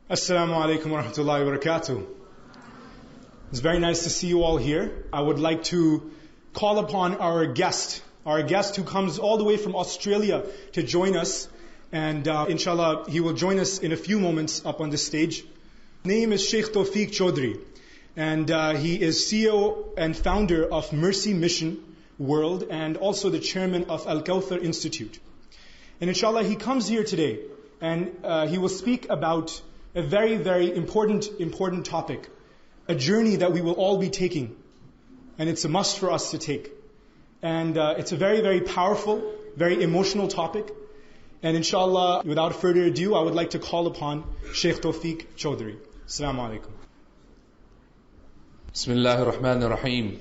Assalamu alaikum wa rahmatullahi wa barakatuh. It's very nice to see you all here. I would like to call upon our guest who comes all the way from Australia to join us. And inshallah, he will join us in a few moments up on the stage. His name is Sheikh Tawfiq Chaudhry. And he is CEO and founder of Mercy Mission World and also the chairman of Al-Huda Institute. And inshallah, he comes here today and he will speak about a very, very important topic, a journey that we will all be taking, and it's a must for us to take. And it's a very, very powerful, very emotional topic. And inshallah, without further ado, I would like to call upon Sheikh Tawfiq Chaudhry. Assalamu alaikum. Bismillahir Rahmanir Rahim.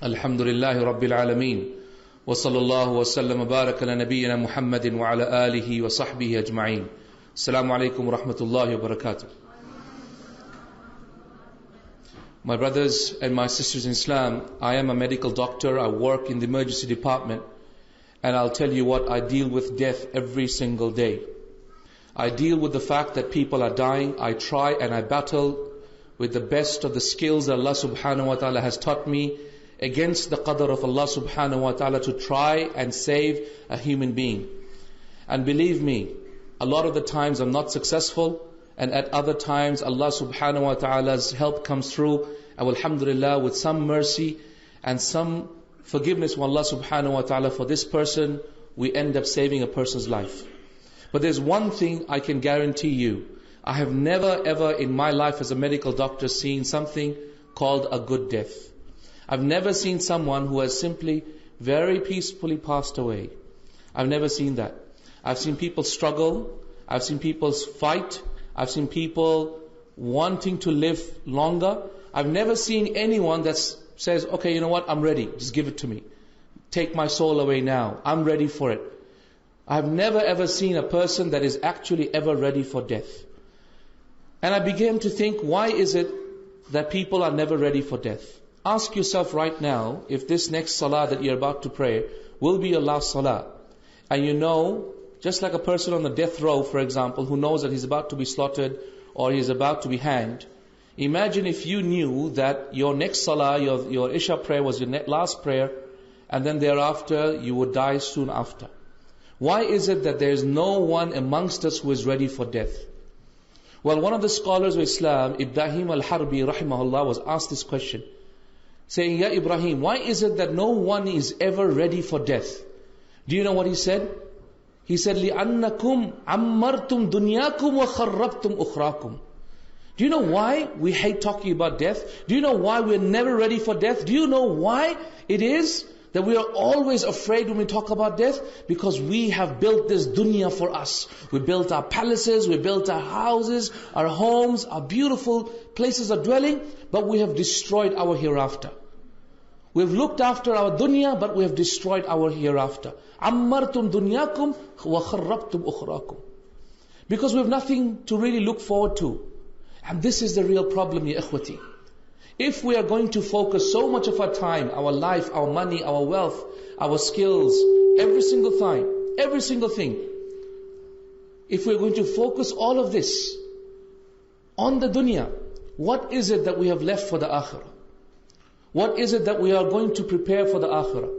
Alhamdulillahi Rabbil Alameen. Wa sallallahu wa sallam wa baraka ala nabiyyina Muhammadin wa ala alihi wa sahbihi ajma'in. Assalamu alaikum wa rahmatullahi wa barakatuh. My brothers and my sisters in Islam, I am a medical doctor. I work in the emergency department. And I'll tell you what, I deal with death every single day. I deal with the fact that people are dying. I try and I battle with the best of the skills that Allah subhanahu wa ta'ala has taught me against the qadr of Allah subhanahu wa ta'ala to try and save a human being. And believe me, a lot of the times I'm not successful, and at other times Allah subhanahu wa ta'ala's help comes through, and alhamdulillah, with some mercy and some forgiveness from Allah subhanahu wa ta'ala for this person, we end up saving a person's life. But there's one thing I can guarantee you. I have never ever in my life as a medical doctor seen something called a good death. I've never seen someone who has simply very peacefully passed away. I've never seen that. I've seen people struggle. I've seen people fight. I've seen people wanting to live longer. I've never seen anyone that says, okay, you know what, I'm ready. Just give it to me. Take my soul away now. I'm ready for it. I've never ever seen a person that is actually ever ready for death. And I began to think, why is it that people are never ready for death? Ask yourself right now, if this next salah that you're about to pray will be your last salah. And you know, just like a person on the death row, for example, who knows that he's about to be slaughtered or he's about to be hanged. Imagine if you knew that your next salah, your Isha prayer was your last prayer, and then thereafter you would die soon after. Why is it that there is no one amongst us who is ready for death? Well, one of the scholars of Islam, Ibrahim al-Harbi rahimahullah, was asked this question, saying, Ya Ibrahim, why is it that no one is ever ready for death? Do you know what he said? He said, لِأَنَّكُمْ عَمَّرْتُمْ دُنْيَاكُمْ وَخَرَّبْتُمْ أُخْرَاكُمْ. Do you know why we hate talking about death? Do you know why we're never ready for death? Do you know why it is that we are always afraid when we talk about death? Because we have built this dunya for us. We built our palaces, we built our houses, our homes, our beautiful places of dwelling, but we have destroyed our hereafter. We've looked after our dunya, but we have destroyed our hereafter. عَمَّرْتُمْ دُنْيَاكُمْ وَخَرَّبْتُمْ أُخْرَاكُمْ. Because we have nothing to really look forward to. And this is the real problem, ya ikhwati. If we are going to focus so much of our time, our life, our money, our wealth, our skills, every single thing, if we are going to focus all of this on the dunya, what is it that we have left for the akhirah? What is it that we are going to prepare for the akhirah?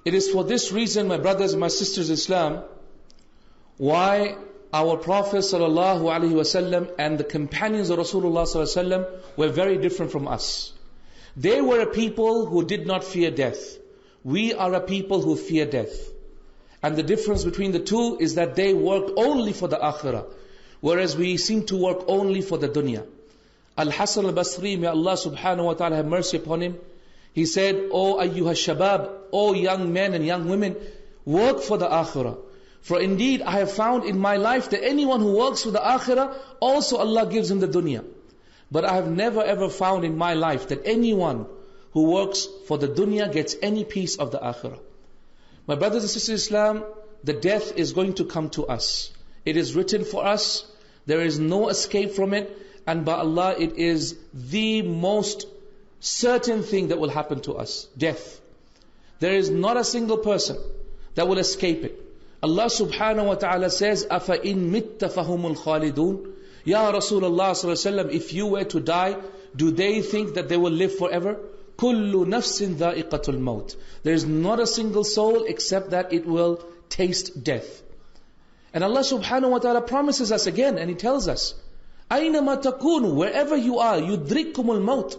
It is for this reason, my brothers and my sisters in Islam, why our Prophet ﷺ and the companions of Rasulullah ﷺ were very different from us. They were a people who did not fear death. We are a people who fear death. And the difference between the two is that they worked only for the akhirah, whereas we seem to work only for the dunya. Al-Hasan al-Basri, may Allah subhanahu wa ta'ala have mercy upon him, he said, O ayyuha shabab, O young men and young women, work for the akhirah. For indeed I have found in my life that anyone who works for the akhirah, also Allah gives him the dunya. But I have never ever found in my life that anyone who works for the dunya gets any piece of the akhirah. My brothers and sisters in Islam, the death is going to come to us. It is written for us. There is no escape from it. And by Allah, it is the most certain thing that will happen to us. Death. There is not a single person that will escape it. Allah subhanahu wa ta'ala says, أَفَإِن مِتَّ فَهُمُ الْخَالِدُونَ. Ya Rasulullah sallallahu alaihi wasallam, if you were to die, do they think that they will live forever? Kullu nafsin dha'iqatul maut. There is not a single soul except that it will taste death. And Allah subhanahu wa ta'ala promises us again, and He tells us, Aynama takunu, wherever you are, yudrikkumul maut.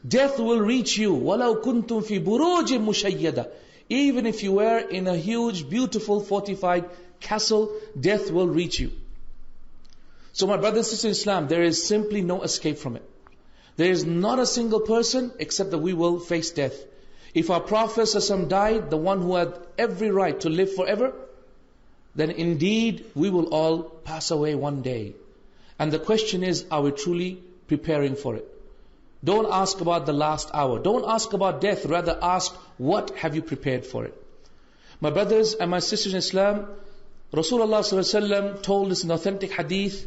Death will reach you. Walau kuntum fi burujin mushayyada. Even if you were in a huge, beautiful, fortified castle, death will reach you. So my brothers and sisters in Islam, there is simply no escape from it. There is not a single person except that we will face death. If our Prophet ﷺ died, the one who had every right to live forever, then indeed we will all pass away one day. And the question is, are we truly preparing for it? Don't ask about the last hour. Don't ask about death. Rather ask, what have you prepared for it? My brothers and my sisters in Islam, Rasulullah ﷺ told us in authentic hadith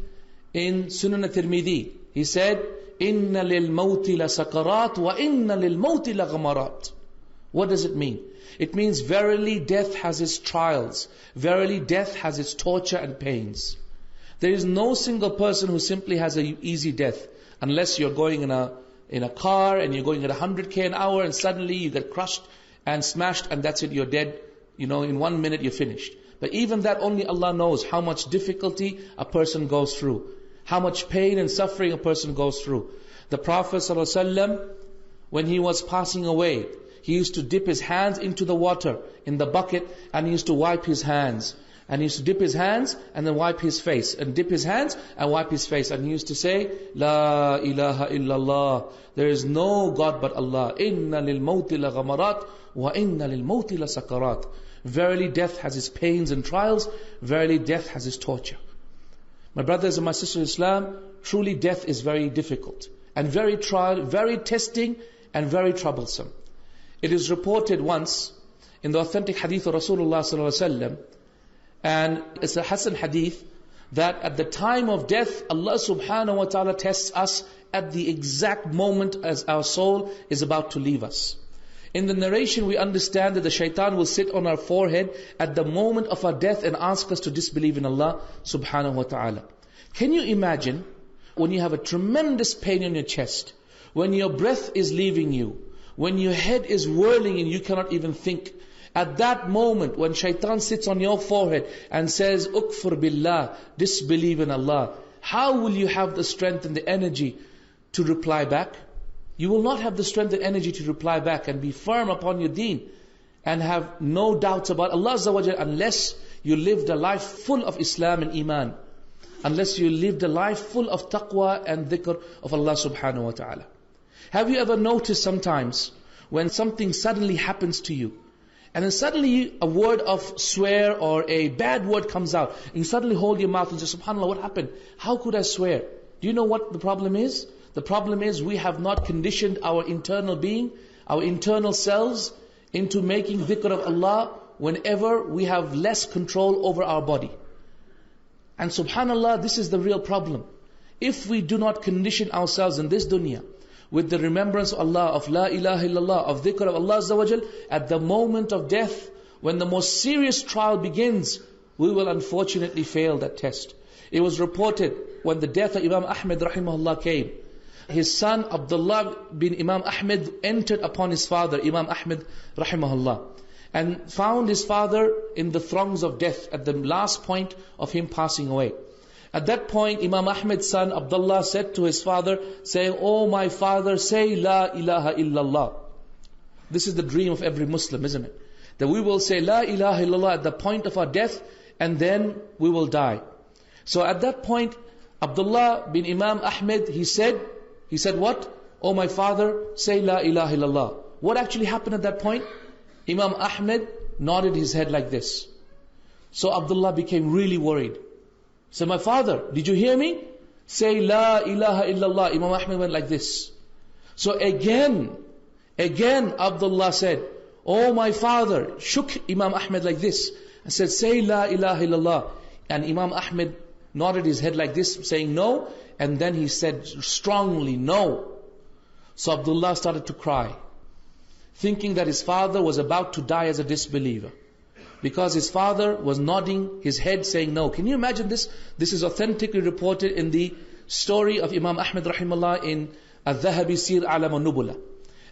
in Sunan al-Tirmidhi. He said, Inna lil mawti la sakarat wa inna lil mawti la ghamarat. What does it mean? It means verily death has its trials. Verily death has its torture and pains. There is no single person who simply has an easy death, unless you're going in a car and you're going at 100 an hour and suddenly you get crushed and smashed and that's it, you're dead. In 1 minute you're finished. But even that, only Allah knows how much difficulty a person goes through, how much pain and suffering a person goes through. The Prophet ﷺ, when he was passing away, he used to dip his hands into the water, in the bucket, and he used to wipe his hands. And he used to dip his hands and then wipe his face. And dip his hands and wipe his face. And he used to say, La ilaha illallah. There is no God but Allah. Inna lil mawti la ghamarat wa inna lil mawti la sakarat. Verily death has its pains and trials. Verily death has its torture. My brothers and my sisters in Islam, truly death is very difficult. And very testing and very troublesome. It is reported once in the authentic hadith of Rasulullah sallallahu alaihi wasallam, and it's a Hasan hadith, that at the time of death, Allah subhanahu wa ta'ala tests us at the exact moment as our soul is about to leave us. In the narration we understand that the shaitan will sit on our forehead at the moment of our death and ask us to disbelieve in Allah subhanahu wa ta'ala. Can you imagine when you have a tremendous pain in your chest, when your breath is leaving you, when your head is whirling and you cannot even think? At that moment, when shaitan sits on your forehead and says, Ukfur billah, disbelieve in Allah, how will you have the strength and the energy to reply back? You will not have the strength and energy to reply back and be firm upon your deen and have no doubts about Allah Azza wa Jal, unless you lived a life full of Islam and Iman, unless you lived a life full of taqwa and dhikr of Allah subhanahu wa ta'ala. Have you ever noticed sometimes when something suddenly happens to you, and then suddenly a word of swear or a bad word comes out, and you suddenly hold your mouth and say, SubhanAllah, what happened? How could I swear? Do you know what the problem is? The problem is we have not conditioned our internal being, our internal selves, into making dhikr of Allah whenever we have less control over our body. And SubhanAllah, this is the real problem. If we do not condition ourselves in this dunya with the remembrance of Allah, of La ilaha illallah, of dhikr of Allah Azza wa Jal, at the moment of death, when the most serious trial begins, we will unfortunately fail that test. It was reported when the death of Imam Ahmed rahimahullah came, his son Abdullah bin Imam Ahmed entered upon his father, Imam Ahmed rahimahullah, and found his father in the throngs of death at the last point of him passing away. At that point, Imam Ahmed's son Abdullah said to his father, saying, Oh my father, say La ilaha illallah. This is the dream of every Muslim, isn't it? That we will say La ilaha illallah at the point of our death, and then we will die. So at that point, Abdullah bin Imam Ahmed, he said what? Oh my father, say La ilaha illallah. What actually happened at that point? Imam Ahmed nodded his head like this. So Abdullah became really worried. So my father, did you hear me? Say La ilaha illallah. Imam Ahmed went like this. So again Abdullah said, Oh my father, shook Imam Ahmed like this and said, say La ilaha illallah. And Imam Ahmed nodded his head like this, saying no, and then he said strongly, no. So Abdullah started to cry, thinking that his father was about to die as a disbeliever. because his father was nodding his head saying no. Can you imagine this? This is authentically reported in the story of Imam Ahmed rahimahullah in Al-Dhahabi Sir Alam al-Nubula.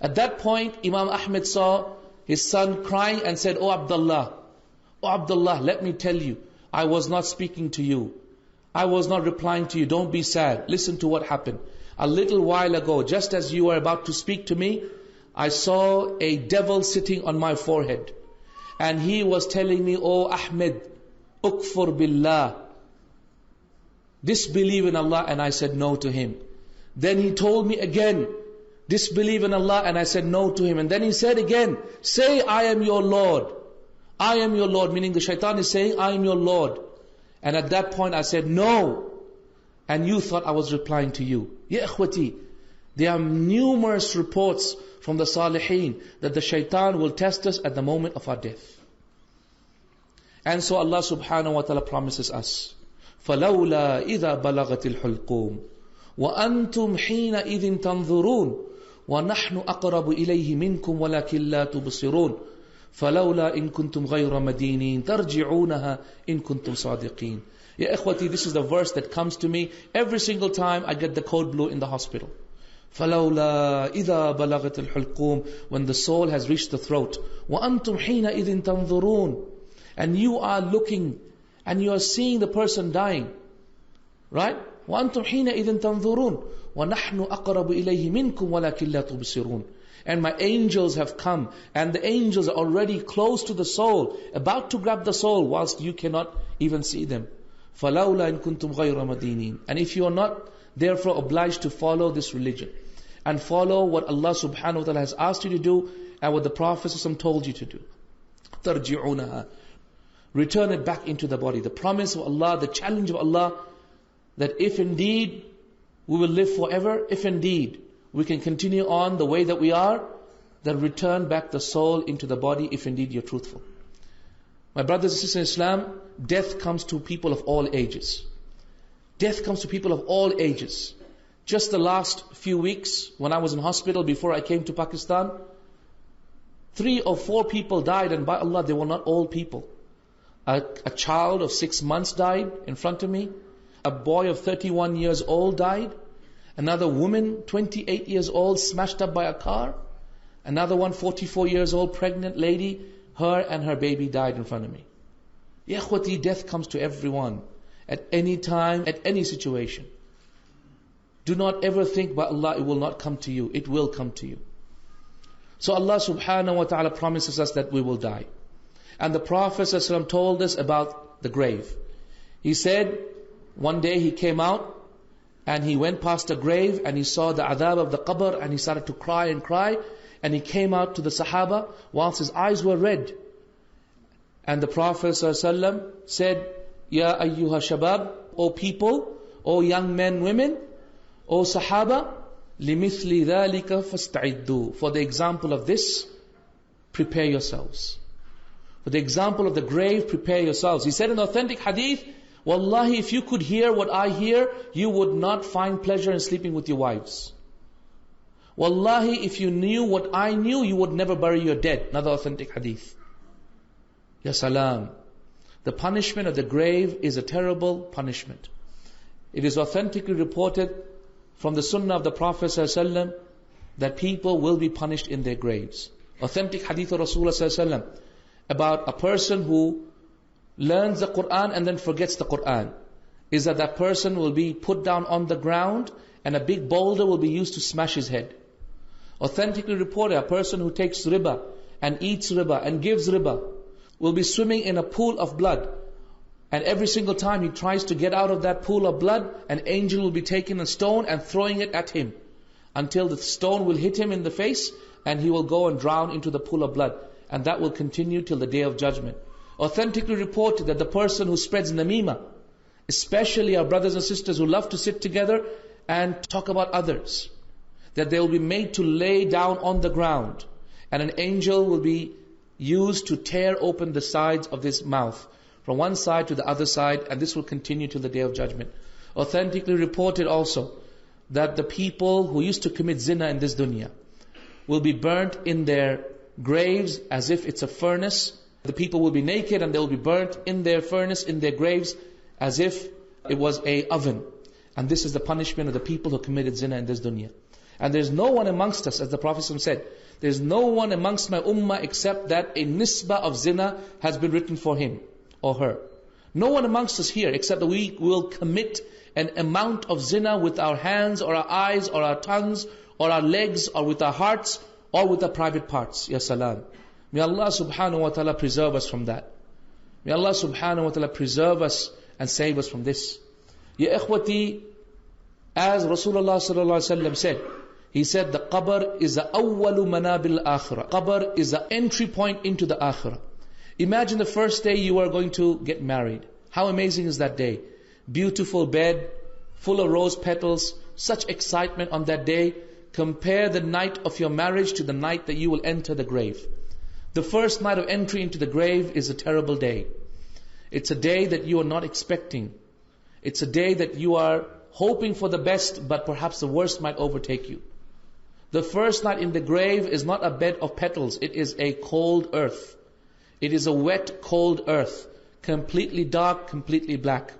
At that point, Imam Ahmed saw his son crying and said, "Oh Abdullah, let me tell you, I was not speaking to you. I was not replying to you. Don't be sad. Listen to what happened. A little while ago, just as you were about to speak to me, I saw a devil sitting on my forehead. And he was telling me, oh Ahmed, ukfur billah, disbelieve in Allah. And I said no to him. Then he told me again, disbelieve in Allah. And I said no to him. And then he said again, say I am your Lord. I am your Lord. Meaning the shaitan is saying, I am your Lord. And at that point I said no. And you thought I was replying to you. Ya ikhwati, there are numerous reports from the Salihin that the shaitan will test us at the moment of our death. And so Allah subhanahu wa ta'ala promises us, فَلَوْلَا إِذَا بَلَغَتِ الْحُلْقُومِ وَأَنْتُمْ حِينَ إِذٍ تَنْظُرُونَ وَنَحْنُ أَقْرَبُ إِلَيْهِ مِنْكُمْ وَلَكِنْ لَا تُبْصِرُونَ فَلَوْلَا إِن كُنْتُمْ غَيْرَ مَدِينِينَ تَرْجِعُونَهَا إِن كُنْتُمْ صَادِقِينَ. Ya ikhwati, this is the verse that comes to me every single time I get the code blue in the hospital. فَلَوْلَا إِذَا بَلَغَتِ الْحُلْقُومِ, when the soul has reached the throat. وَأَنْتُمْ حِينَ إِذٍ تَنْظُرُونَ, and you are looking and you are seeing the person dying. Right? وَأَنْتُمْ حِينَ إِذٍ تَنْظُرُونَ وَنَحْنُ أَقْرَبُ إِلَيْهِ مِنْكُمْ وَلَكِنْ لَا تُبْصِرُونَ. And my angels have come, and the angels are already close to the soul, about to grab the soul, whilst you cannot even see them. فَلَوْلَا إِن كُنْتُمْ غَيْرَ مَدِينِينَ. And if you are not therefore obliged to follow this religion, and follow what Allah subhanahu wa ta'ala has asked you to do, and what the Prophet told you to do, تَرْجِعُونَهَا, return it back into the body. The promise of Allah, the challenge of Allah, that if indeed we will live forever, if indeed we can continue on the way that we are, then return back the soul into the body if indeed you're truthful. My brothers and sisters in Islam, death comes to people of all ages. Death comes to people of all ages. Just the last few weeks, when I was in hospital before I came to Pakistan, 3 or 4 people died, and by Allah, they were not old people. A child of 6 months died in front of me. A boy of 31 years old died. Another woman, 28 years old, smashed up by a car. Another one, 44 years old, pregnant lady, her and her baby died in front of me. Ya ikhwati, death comes to everyone, at any time, at any situation. Do not ever think by Allah it will not come to you. It will come to you. So Allah subhanahu wa ta'ala promises us that we will die. And the Prophet ﷺ told us about the grave. He said, one day he came out and he went past a grave and he saw the adhab of the qabr, and he started to cry and cry. And he came out to the Sahaba whilst his eyes were red. And the Prophet ﷺ said, Ya ayyuha shabab, O people, O young men, women, O Sahaba, limithli dhalika fasta'iddu. For the example of this, prepare yourselves. For the example of the grave, prepare yourselves. He said in authentic hadith, Wallahi, if you could hear what I hear, you would not find pleasure in sleeping with your wives. Wallahi, if you knew what I knew, you would never bury your dead. Another authentic hadith. Ya salam. The punishment of the grave is a terrible punishment. It is authentically reported from the sunnah of the Prophet ﷺ that people will be punished in their graves. Authentic hadith of Rasulullah ﷺ about a person who learns the Quran and then forgets the Quran is that person will be put down on the ground and a big boulder will be used to smash his head. Authentically reported, a person who takes riba and eats riba and gives riba will be swimming in a pool of blood. And every single time he tries to get out of that pool of blood, an angel will be taking a stone and throwing it at him until the stone will hit him in the face and he will go and drown into the pool of blood. And that will continue till the day of judgment. Authentically reported that the person who spreads namima, especially our brothers and sisters who love to sit together and talk about others, that they will be made to lay down on the ground and an angel will be used to tear open the sides of his mouth from one side to the other side, and this will continue till the day of judgment. Authentically reported also that the people who used to commit zina in this dunya will be burnt in their graves as if it's a furnace, The people will be naked and they will be burnt in their furnace, in their graves, as if it was a oven. And this is the punishment of the people who committed zina in this dunya. And there's no one amongst us, as the Prophet said, there's no one amongst my ummah except that a nisbah of zina has been written for him or her. No one amongst us here except that we will commit an amount of zina with our hands or our eyes or our tongues or our legs or with our hearts or with our private parts. Ya salam. May Allah subhanahu wa ta'ala preserve us from that. May Allah subhanahu wa ta'ala preserve us and save us from this. Ya ikhwati, as Rasulullah sallallahu alaihi wasallam said, he said the qabr is the awwalu manabil akhirah. Qabr is the entry point into the akhirah. Imagine the first day you are going to get married. How amazing is that day? Beautiful bed, full of rose petals, such excitement on that day. Compare the night of your marriage to the night that you will enter the grave. The first night of entry into the grave is a terrible day. It's a day that you are not expecting. It's a day that you are hoping for the best, but perhaps the worst might overtake you. The first night in the grave is not a bed of petals. It is a cold earth. It is a wet, cold earth. Completely dark, completely black.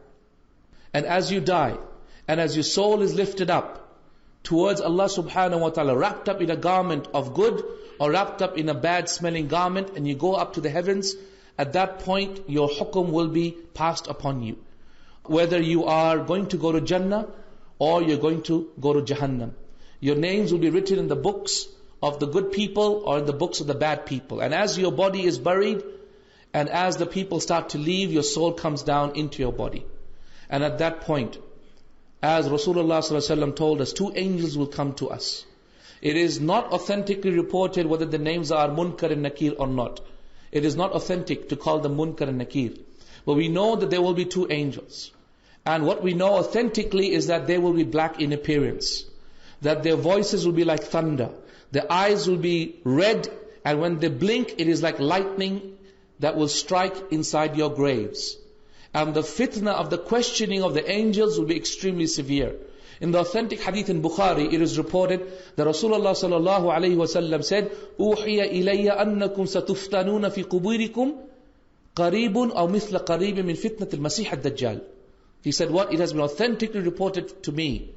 And as you die, and as your soul is lifted up towards Allah subhanahu wa ta'ala, wrapped up in a garment of good, or wrapped up in a bad smelling garment, and you go up to the heavens, at that point your hukum will be passed upon you. Whether you are going to go to Jannah, or you're going to go to Jahannam. Your names will be written in the books of the good people or in the books of the bad people. And as your body is buried, and as the people start to leave, your soul comes down into your body. And at that point, as Rasulullah ﷺ told us, two angels will come to us. It is not authentically reported whether the names are Munkar and Nakir or not. It is not authentic to call them Munkar and Nakir. But we know that there will be two angels. And what we know authentically is that they will be black in appearance. That their voices will be like thunder. Their eyes will be red, and when they blink, it is like lightning that will strike inside your graves. And the fitna of the questioning of the angels will be extremely severe. In the authentic hadith in Bukhari, it is reported that Rasulullah sallallahu alaihi wasallam said, "Uhiya ilayya annakum satuftanuna fi quburikum qaribun aw mithla qaribin min fitnat al-Masih ad-Dajjal." He said, what? It has been authentically reported to me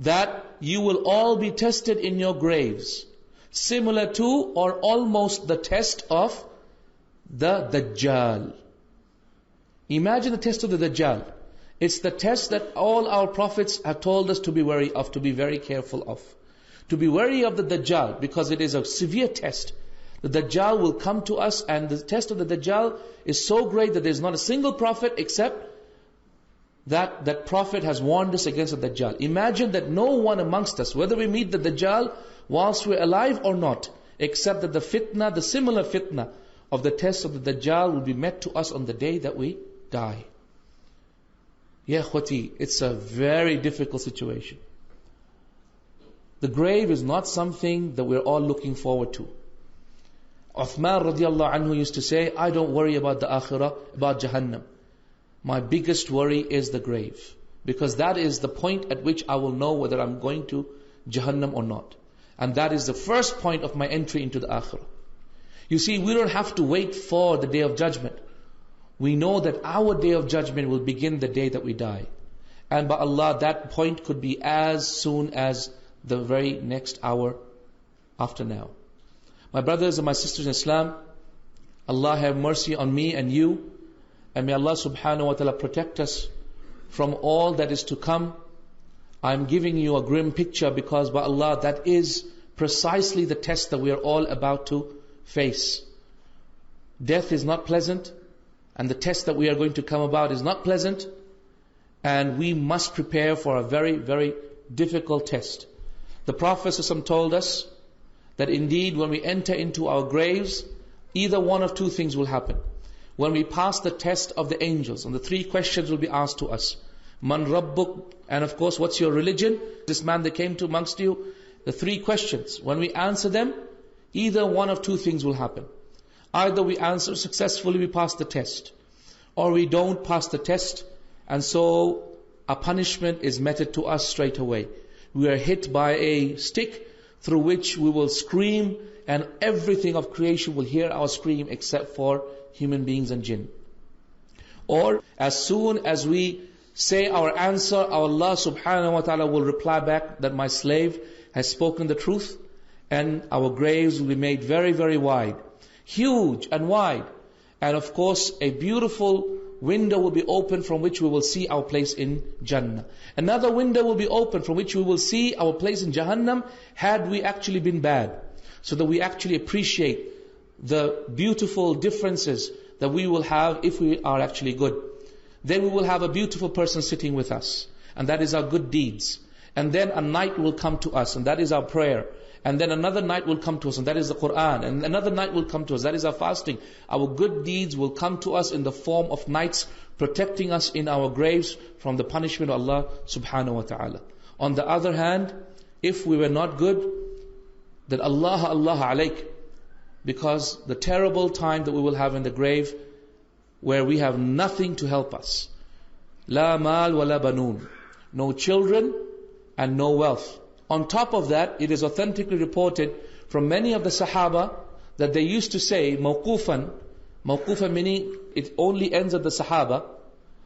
that you will all be tested in your graves, similar to or almost the test of the Dajjal. Imagine the test of the Dajjal. It's the test that all our prophets have told us to be wary of, to be very careful of. To be wary of the Dajjal, because it is a severe test. The Dajjal will come to us, and the test of the Dajjal is so great that there is not a single prophet except that prophet has warned us against the Dajjal. Imagine that no one amongst us, whether we meet the Dajjal whilst we're alive or not, except that the fitna, the similar fitna of the test of the Dajjal will be met to us on the day that we die. Ya khwati, it's a very difficult situation. The grave is not something that we're all looking forward to. Uthman radiallahu anhu used to say, I don't worry about the akhirah, about Jahannam. My biggest worry is the grave. Because that is the point at which I will know whether I'm going to Jahannam or not. And that is the first point of my entry into the akhirah. You see, we don't have to wait for the day of judgment. We know that our day of judgment will begin the day that we die. And by Allah, that point could be as soon as the very next hour after now. My brothers and my sisters in Islam, Allah have mercy on me and you, and may Allah subhanahu wa ta'ala protect us from all that is to come. I'm giving you a grim picture because by Allah, that is precisely the test that we are all about to face. Death is not pleasant, and the test that we are going to come about is not pleasant, and we must prepare for a very, very difficult test. The Prophet ﷺ told us that indeed when we enter into our graves, either one of two things will happen. When we pass the test of the angels, and the three questions will be asked to us. Man Rabbuk, and of course, what's your religion? This man that came to amongst you. The three questions. When we answer them, either one of two things will happen. Either we answer successfully, we pass the test. Or we don't pass the test, and so a punishment is meted to us straight away. We are hit by a stick through which we will scream and everything of creation will hear our scream except for human beings and jinn. Or as soon as we say our answer, Allah subhanahu wa ta'ala will reply back that my slave has spoken the truth, and our graves will be made very, very wide, huge and wide. And of course, a beautiful window will be open from which we will see our place in Jannah. Another window will be open from which we will see our place in Jahannam had we actually been bad. So that we actually appreciate the beautiful differences that we will have if we are actually good. Then we will have a beautiful person sitting with us, and that is our good deeds. And then a night will come to us, and that is our prayer. And then another night will come to us, and that is the Quran. And another night will come to us, that is our fasting. Our good deeds will come to us in the form of nights, protecting us in our graves from the punishment of Allah subhanahu wa ta'ala. On the other hand, if we were not good, then Allah alayk, because the terrible time that we will have in the grave, where we have nothing to help us. La mal wa la banoon. No children and no wealth. On top of that, it is authentically reported from many of the Sahaba that they used to say, mawqufan meaning it only ends at the Sahaba,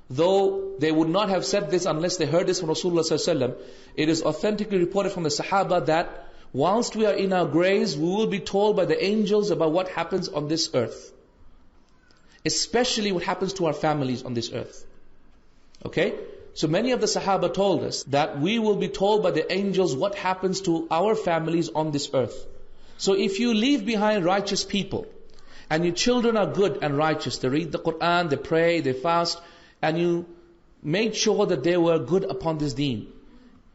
though they would not have said this unless they heard this from Rasulullah sallallahu alaihi wasallam. It is authentically reported from the Sahaba that whilst we are in our graves, we will be told by the angels about what happens on this earth. Especially what happens to our families on this earth. Okay? So many of the Sahaba told us that we will be told by the angels what happens to our families on this earth. So if you leave behind righteous people, and your children are good and righteous, they read the Quran, they pray, they fast, and you made sure that they were good upon this deen,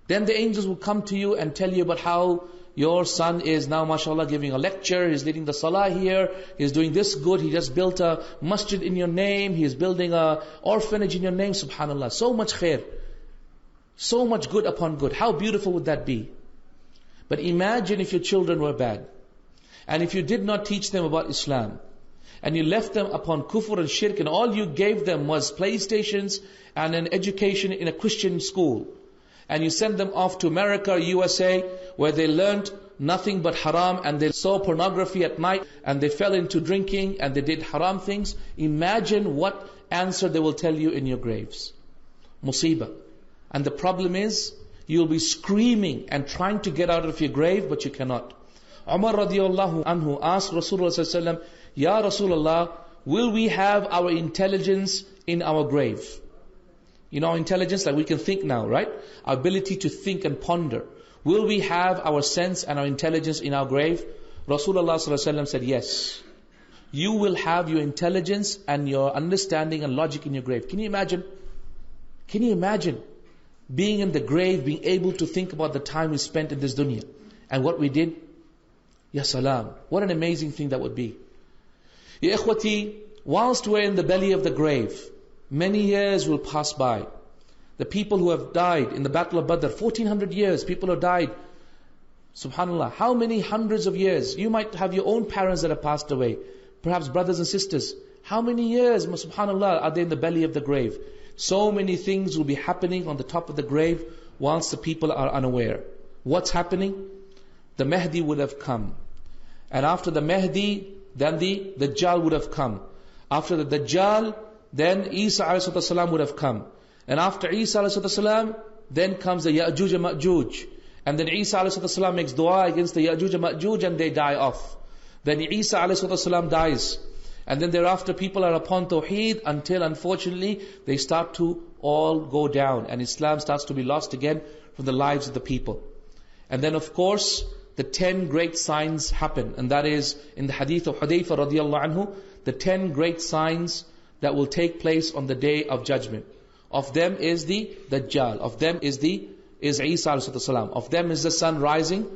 then the angels will come to you and tell you about how your son is now, mashallah, giving a lecture, he's leading the salah here, he's doing this good, he just built a masjid in your name, he's building a orphanage in your name, subhanallah. So much khair, so much good upon good. How beautiful would that be? But imagine if your children were bad, and if you did not teach them about Islam, and you left them upon kufr and shirk, and all you gave them was playstations and an education in a Christian school, and you send them off to America or USA, where they learned nothing but haram, and they saw pornography at night, and they fell into drinking, and they did haram things. Imagine what answer they will tell you in your graves. Musibah. And the problem is, you'll be screaming and trying to get out of your grave, but you cannot. Umar radiallahu anhu asked Rasulullah sallallahu alaihi wasallam, Ya Rasulullah, will we have our intelligence in our grave? You know, intelligence, like we can think now, right? Our ability to think and ponder. Will we have our sense and our intelligence in our grave? Rasulullah ﷺ said, yes. You will have your intelligence and your understanding and logic in your grave. Can you imagine? Can you imagine being in the grave, being able to think about the time we spent in this dunya and what we did? Ya salam. What an amazing thing that would be. Ya ikhwati, whilst we're in the belly of the grave, many years will pass by. The people who have died in the Battle of Badr, 1400 years, people have died. Subhanallah, how many hundreds of years? You might have your own parents that have passed away, perhaps brothers and sisters. How many years, subhanallah, are they in the belly of the grave? So many things will be happening on the top of the grave whilst the people are unaware. What's happening? The Mahdi would have come. And after the Mahdi, then the Dajjal would have come. After the Dajjal, then Isa ﷺ would have come. And after Isa ﷺ, then comes the Ya'juj and Ma'juj. And then Isa ﷺ makes dua against the Ya'juj and Ma'juj, and they die off. Then Isa ﷺ dies. And then thereafter people are upon Tawheed until unfortunately they start to all go down. And Islam starts to be lost again from the lives of the people. And then of course, the 10 great signs happen. And that is in the hadith of Hudayfa radiallahu anhu, the 10 great signs that will take place on the day of judgment. Of them is the Dajjal. Of them is Isa alayhi salam. Of them is the sun rising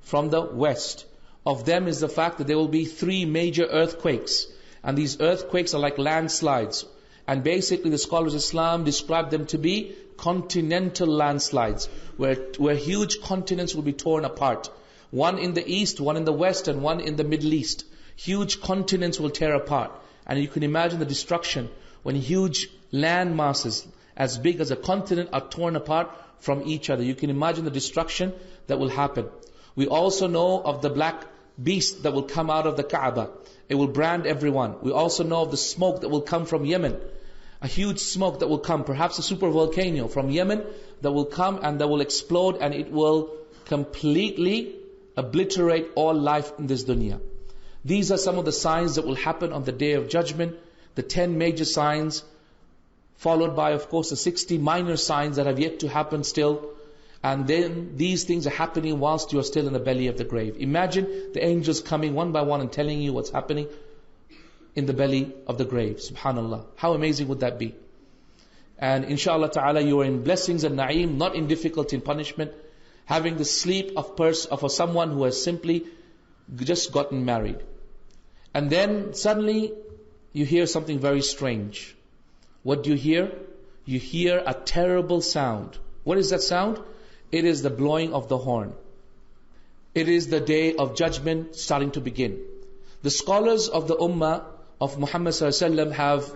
from the west. Of them is the fact that there will be 3 major earthquakes. And these earthquakes are like landslides. And basically the scholars of Islam describe them to be continental landslides, where huge continents will be torn apart. One in the east, one in the west, and one in the Middle East. Huge continents will tear apart. And you can imagine the destruction when huge land masses as big as a continent are torn apart from each other. You can imagine the destruction that will happen. We also know of the black beast that will come out of the Kaaba. It will brand everyone. We also know of the smoke that will come from Yemen. A huge smoke that will come, perhaps a super volcano from Yemen that will come and that will explode, and it will completely obliterate all life in this dunya. These are some of the signs that will happen on the Day of Judgment. The 10 major signs, followed by, of course, the 60 minor signs that have yet to happen still. And then these things are happening whilst you are still in the belly of the grave. Imagine the angels coming one by one and telling you what's happening in the belly of the grave. Subhanallah. How amazing would that be? And inshallah ta'ala, you are in blessings and na'im, not in difficulty and punishment, having the sleep of someone who has simply just gotten married. And then suddenly you hear something very strange. What do you hear? You hear a terrible sound. What is that sound? It is the blowing of the horn. It is the Day of Judgment starting to begin. The scholars of the Ummah of Muhammad ﷺ have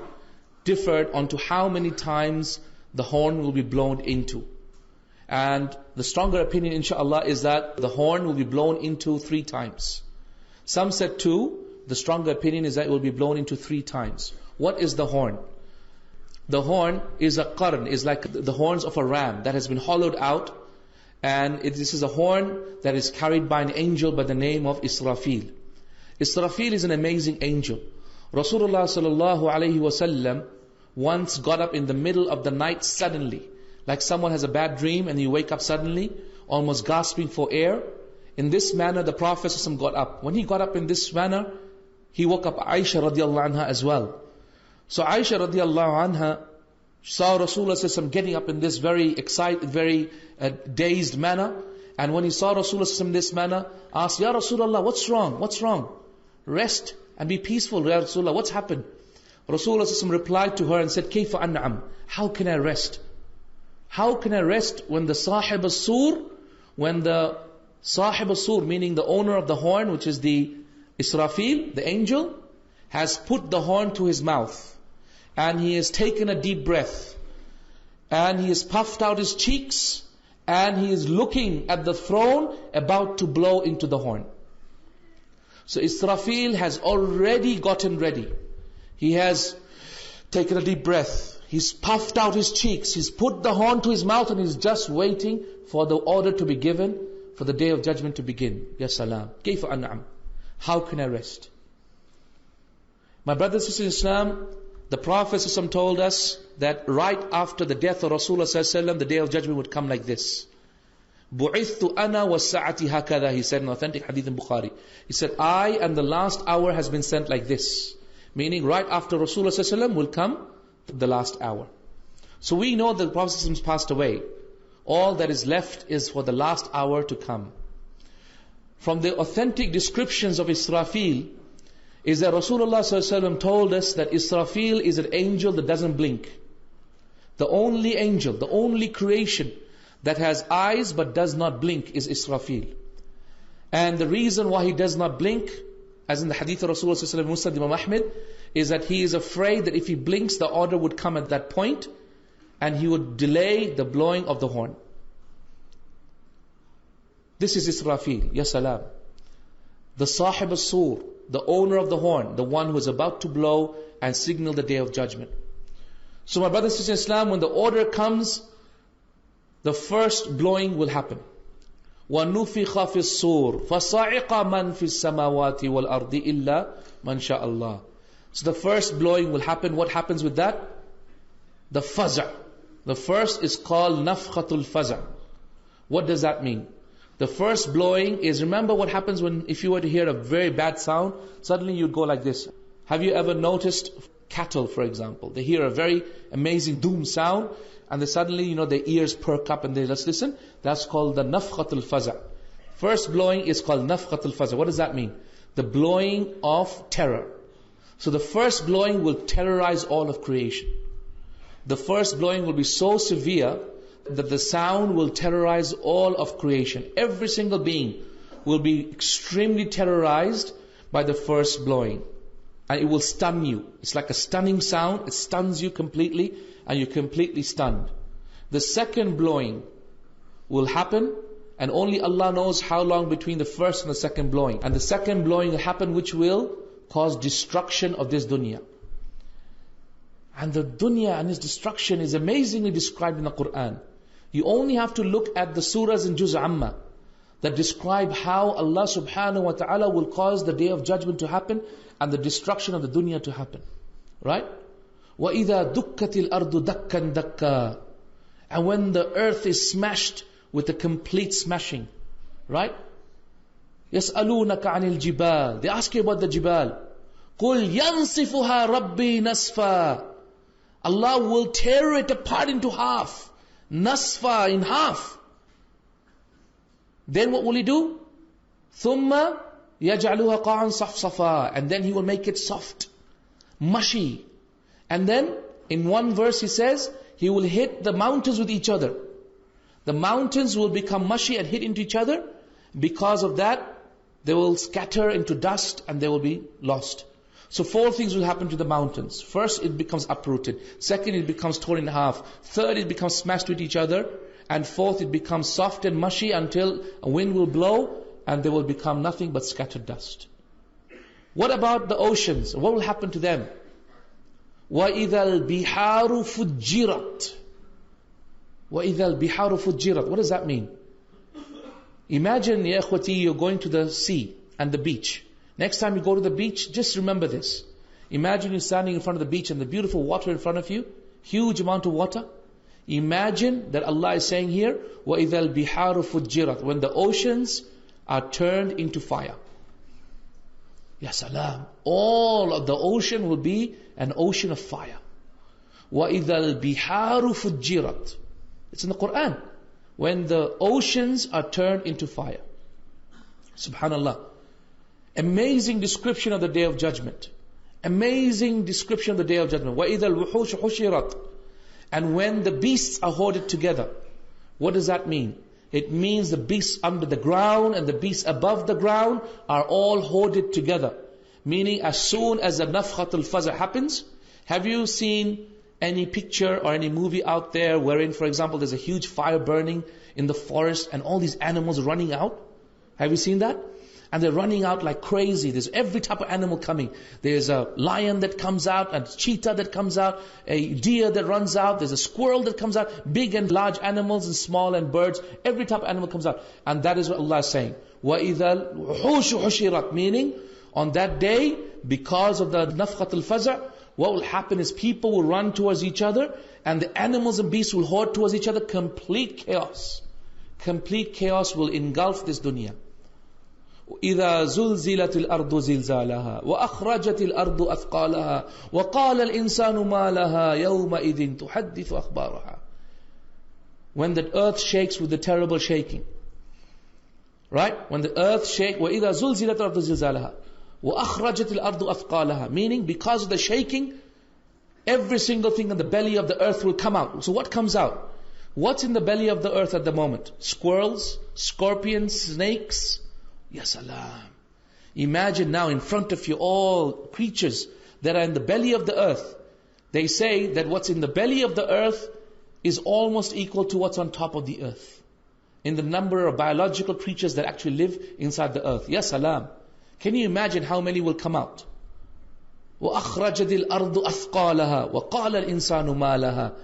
differed onto how many times the horn will be blown into. And the stronger opinion, inshallah, is that the horn will be blown into 3 times. Some said 2. The stronger opinion is that it will be blown into 3 times. What is the horn? The horn is a qarn, is like the horns of a ram that has been hollowed out. And this is a horn that is carried by an angel by the name of Israfil. Israfil is an amazing angel. Rasulullah sallallahu alayhi wasallam once got up in the middle of the night suddenly, like someone has a bad dream and you wake up suddenly, almost gasping for air. In this manner the Prophet got up. When he got up in this manner, he woke up Aisha radiallahu anha as well. So Aisha radiallahu anha saw Rasulullah getting up in this very excited, very dazed manner. And when he saw Rasulullah in this manner, asked, Ya Rasulullah, what's wrong? What's wrong? Rest and be peaceful, Ya Rasulullah. What's happened? Rasulullah replied to her and said, Kayfa an'am? How can I rest? How can I rest when the Sahib al-Sur, meaning the owner of the horn, which is the Israfil, the angel, has put the horn to his mouth, and he has taken a deep breath, and he has puffed out his cheeks, and he is looking at the throne about to blow into the horn. So Israfil has already gotten ready. He has taken a deep breath. He's puffed out his cheeks. He's put the horn to his mouth and he's just waiting for the order to be given for the Day of Judgment to begin. Ya salam. Kayfa an'am? How can I rest? My brothers and sisters in Islam, the Prophet told us that right after the death of Rasulullah, the Day of Judgment would come like this. Bu'ithtu ana wa sa'ati hakadha, he said in authentic hadith in Bukhari. He said, I and the last hour has been sent like this. Meaning right after Rasulullah will come the last hour. So we know that the Prophet passed away. All that is left is for the last hour to come. From the authentic descriptions of Israfil is that Rasulullah told us that Israfil is an angel that doesn't blink. The only angel, the only creation that has eyes but does not blink is Israfil. And the reason why he does not blink, as in the hadith of Rasulullah Musnad Imam Ahmed, is that he is afraid that if he blinks, the order would come at that point, and he would delay the blowing of the horn. This is Israfil, ya salam. The Sahib al-Sur, the owner of the horn, the one who is about to blow and signal the Day of Judgment. So my brothers and sisters in Islam, when the order comes, the first blowing will happen. وَنُفِخَ فِي الصُّورِ فَصَعِقَ مَنْ فِي السَّمَاوَاتِ وَالْأَرْضِ إِلَّا مَنْ شَاءَ اللَّهِ. So the first blowing will happen. What happens with that? The faza'. The first is called nafkhatul faza'. What does that mean? The first blowing is, remember what happens when, if you were to hear a very bad sound, suddenly you'd go like this. Have you ever noticed cattle, for example? They hear a very amazing doom sound, and they suddenly, their ears perk up and they let's listen. That's called the nafkhatul faza'. First blowing is called nafkhatul faza'. What does that mean? The blowing of terror. So the first blowing will terrorize all of creation. The first blowing will be so severe that the sound will terrorize all of creation. Every single being will be extremely terrorized by the first blowing. And it will stun you. It's like a stunning sound. It stuns you completely, and you're completely stunned. The second blowing will happen, And only Allah knows how long between the first and the second blowing. And the second blowing will happen, which will cause destruction of this dunya. And the dunya and its destruction is amazingly described in the Quran. You only have to look at the surahs in Juz Amma that describe how Allah subhanahu wa ta'ala will cause the day of judgment to happen and the destruction of the dunya to happen. Right? وَإِذَا دُكَّتِ الْأَرْضُ دَكًّا دَكًّا. And when the earth is smashed with a complete smashing. Right? يَسْأَلُونَكَ عَنِ الْجِبَالِ. They ask you about the jibal. قُلْ يَنْصِفُهَا رَبِّي نَصْفًا. Allah will tear it apart into half. Nasfa, in half. Then what will He do? ثُمَّ يَجْعَلُهَا قَاعًا صَفْصَفًا. And then He will make it soft, mushy. And then, in one verse He says, He will hit the mountains with each other. The mountains will become mushy and hit into each other. Because of that, they will scatter into dust and they will be lost. So 4 things will happen to the mountains. First, it becomes uprooted. Second, it becomes torn in half. Third, it becomes smashed with each other. And fourth, it becomes soft and mushy until a wind will blow and they will become nothing but scattered dust. What about the oceans? What will happen to them? وَإِذَا الْبِحَارُ فُجِّرَتْ. وَإِذَا الْبِحَارُ فُجِّرَتْ. What does that mean? Imagine, ya ikhwati, you're going to the sea and the beach. Next time you go to the beach, just remember this. Imagine you're standing in front of the beach and the beautiful water in front of you, huge amount of water. Imagine that Allah is saying here, وَإِذَا الْبِحَارُ فُجِّرَتْ. When the oceans are turned into fire. Ya salam. All of the ocean will be an ocean of fire. وَإِذَا الْبِحَارُ فُجِّرَتْ. It's in the Quran. When the oceans are turned into fire. Subhanallah. Amazing description of the Day of Judgment. Amazing description of the Day of Judgment. وَإِذَا الْوُحُوشُ حُشِرَتْ. And when the beasts are hoarded together. What does that mean? It means the beasts under the ground and the beasts above the ground are all hoarded together. Meaning as soon as the nafkhatul faza happens, have you seen any picture or any movie out there wherein, for example, there's a huge fire burning in the forest and all these animals are running out? Have you seen that? And they're running out like crazy. There's every type of animal coming. There's a lion that comes out, a cheetah that comes out, a deer that runs out, there's a squirrel that comes out, big and large animals and small and birds, every type of animal comes out. And that is what Allah is saying. وَإِذَا الْوُحُوشُ حُشِرَتْ. Meaning, on that day, because of the nafkhatul faza', what will happen is people will run towards each other and the animals and beasts will hoard towards each other. Complete chaos. Complete chaos will engulf this dunya. إِذَا زُلْزِلَتِ الْأَرْضُ زِلْزَالَهَا وَأَخْرَجَتِ الْأَرْضُ أَثْقَالَهَا وَقَالَ الْإِنسَانُ مَا لَهَا يَوْمَئِذٍ تُحَدِّثُ أَخْبَارَهَا. When the earth shakes with the terrible shaking. Right? When the earth shakes, وَإِذَا زُلْزِلَتِ الْأَرْضُ زِلْزَالَهَا وَأَخْرَجَتِ الْأَرْضُ أَثْقَالَهَا. Meaning, because of the shaking, every single thing in the belly of the earth will come out. So what comes out? What's in the belly of the earth at the moment? Squirrels, scorpions, snakes. Ya salam. Imagine now in front of you all creatures that are in the belly of the earth. They say that what's in the belly of the earth is almost equal to what's on top of the earth. In the number of biological creatures that actually live inside the earth. Ya salam. Can you imagine how many will come out? وَأَخْرَجَتِ الْأَرْضُ أَثْقَالَهَا وَقَالَ الْإِنسَانُ مَا لَهَا.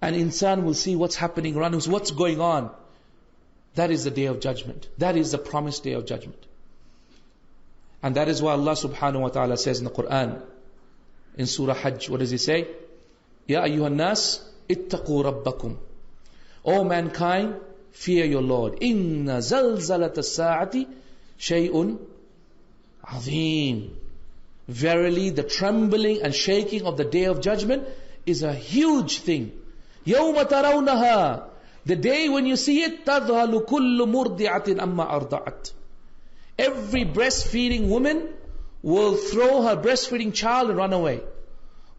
And insan will see what's happening around him, what's going on. That is the Day of Judgment. That is the promised Day of Judgment. And that is why Allah subhanahu wa ta'ala says in the Quran, in Surah Hajj, what does He say? Ya ayyuhan nas, ittaqu rabbakum. O mankind, fear your Lord. Inna zalzalat as-sa'ati shay'un azim. Verily, the trembling and shaking of the Day of Judgment is a huge thing. يَوْمَ تَرَوْنَهَا. The day when you see it, تَذْهَلُ كُلُّ مُرْضِعَةٍ أَمَّا أَرْضَعَتْ. Every breastfeeding woman will throw her breastfeeding child and run away.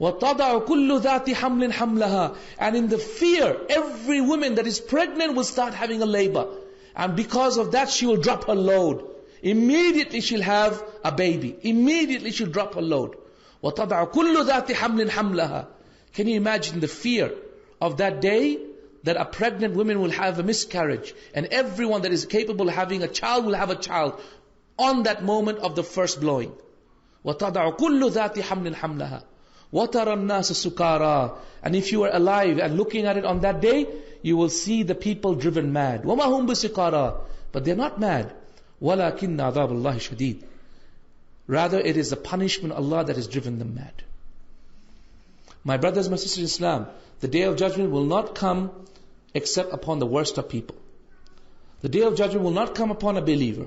وَتَضَعُ كُلُّ ذَاتِ حَمْلٍ حَمْلَهَا. And in the fear, every woman that is pregnant will start having a labor. And because of that, she will drop her load. Immediately she'll have a baby. Immediately she'll drop her load. وَتَضَعُ كُلُّ ذَاتِ حَمْلٍ حَمْلَهَا. Can you imagine the fear of that day? that a pregnant woman will have a miscarriage, and everyone that is capable of having a child will have a child on that moment of the first blowing. وَتَضَعُ كُلُّ ذَاتِ حَمْلٍ حَمْلَهَا وَتَرَى النَّاسَ سُكَارَى. And if you are alive and looking at it on that day, you will see the people driven mad. وَمَا هُمْ بِسِكَارَى. But they're not mad. وَلَكِنَّ عَذَابَ اللَّهِ شَدِيدٌ. Rather, it is the punishment of Allah that has driven them mad. My brothers, my sisters in Islam, the Day of Judgment will not come except upon the worst of people. The Day of Judgment will not come upon a believer.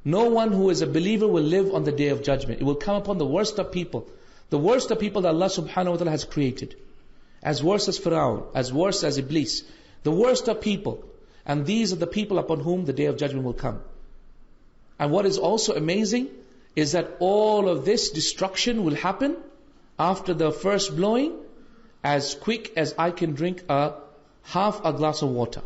No one who is a believer will live on the Day of Judgment. It will come upon the worst of people. The worst of people that Allah subhanahu wa ta'ala has created. As worse as Fir'aun, as worse as Iblis. The worst of people. And these are the people upon whom the Day of Judgment will come. And what is also amazing is that all of this destruction will happen after the first blowing, as quick as I can drink half a glass of water.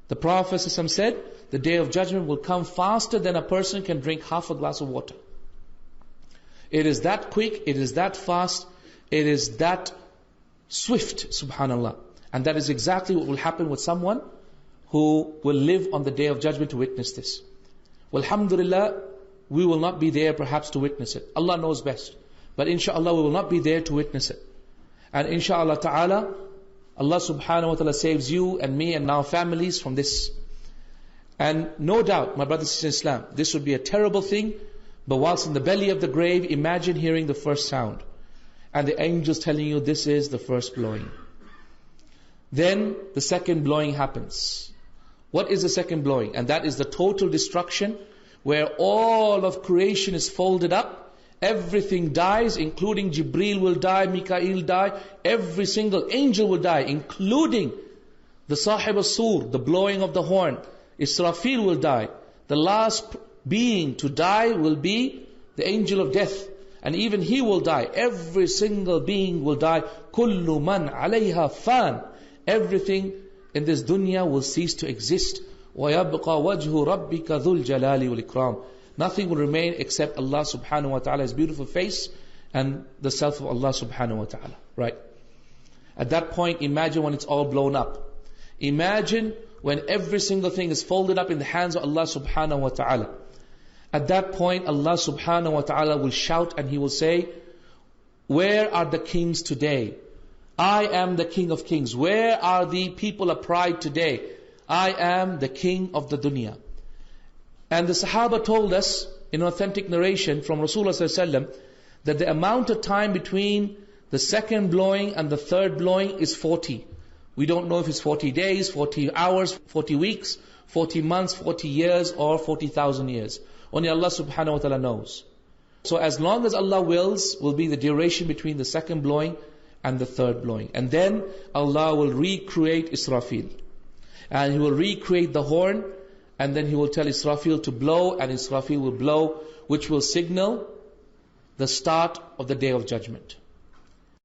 The Prophet said, the Day of Judgment will come faster than a person can drink half a glass of water. It is that quick, it is that fast, it is that swift, subhanallah. And that is exactly what will happen with someone who will live on the Day of Judgment to witness this. Well, alhamdulillah, we will not be there perhaps to witness it. Allah knows best. But inshallah we will not be there to witness it. And inshallah ta'ala, Allah subhanahu wa ta'ala saves you and me and our families from this. And no doubt, my brothers and sisters in Islam, this would be a terrible thing. But whilst in the belly of the grave, imagine hearing the first sound. And the angels telling you this is the first blowing. Then the second blowing happens. What is the second blowing? And that is the total destruction, where all of creation is folded up. Everything dies, including Jibreel will die, Mikael die, every single angel will die, including the Sahib al-Sur, the blowing of the horn. Israfil will die. The last being to die will be the angel of death. And even he will die. Every single being will die. Kullu man alayha fan. Everything in this dunya will cease to exist. وَيَبْقَى وَجْهُ رَبِّكَ ذُو الْجَلَالِ وَالْإِكْرَامِ. Nothing will remain except Allah subhanahu wa ta'ala's beautiful face and the self of Allah subhanahu wa ta'ala. Right? At that point, imagine when it's all blown up. Imagine when every single thing is folded up in the hands of Allah subhanahu wa ta'ala. At that point, Allah subhanahu wa ta'ala will shout and He will say, where are the kings today? I am the King of Kings. Where are the people of pride today? I am the King of the dunya. And the Sahaba told us in authentic narration from Rasulullah sallallahu alaihi wasallam that the amount of time between the second blowing and the third blowing is 40. We don't know if it's 40 days, 40 hours, 40 weeks, 40 months, 40 years, or 40,000 years. Only Allah subhanahu wa ta'ala knows. So as long as Allah wills, will be the duration between the second blowing and the third blowing. And then Allah will recreate Israfil. And He will recreate the horn, and then He will tell Israfil to blow, and Israfil will blow, which will signal the start of the Day of Judgment.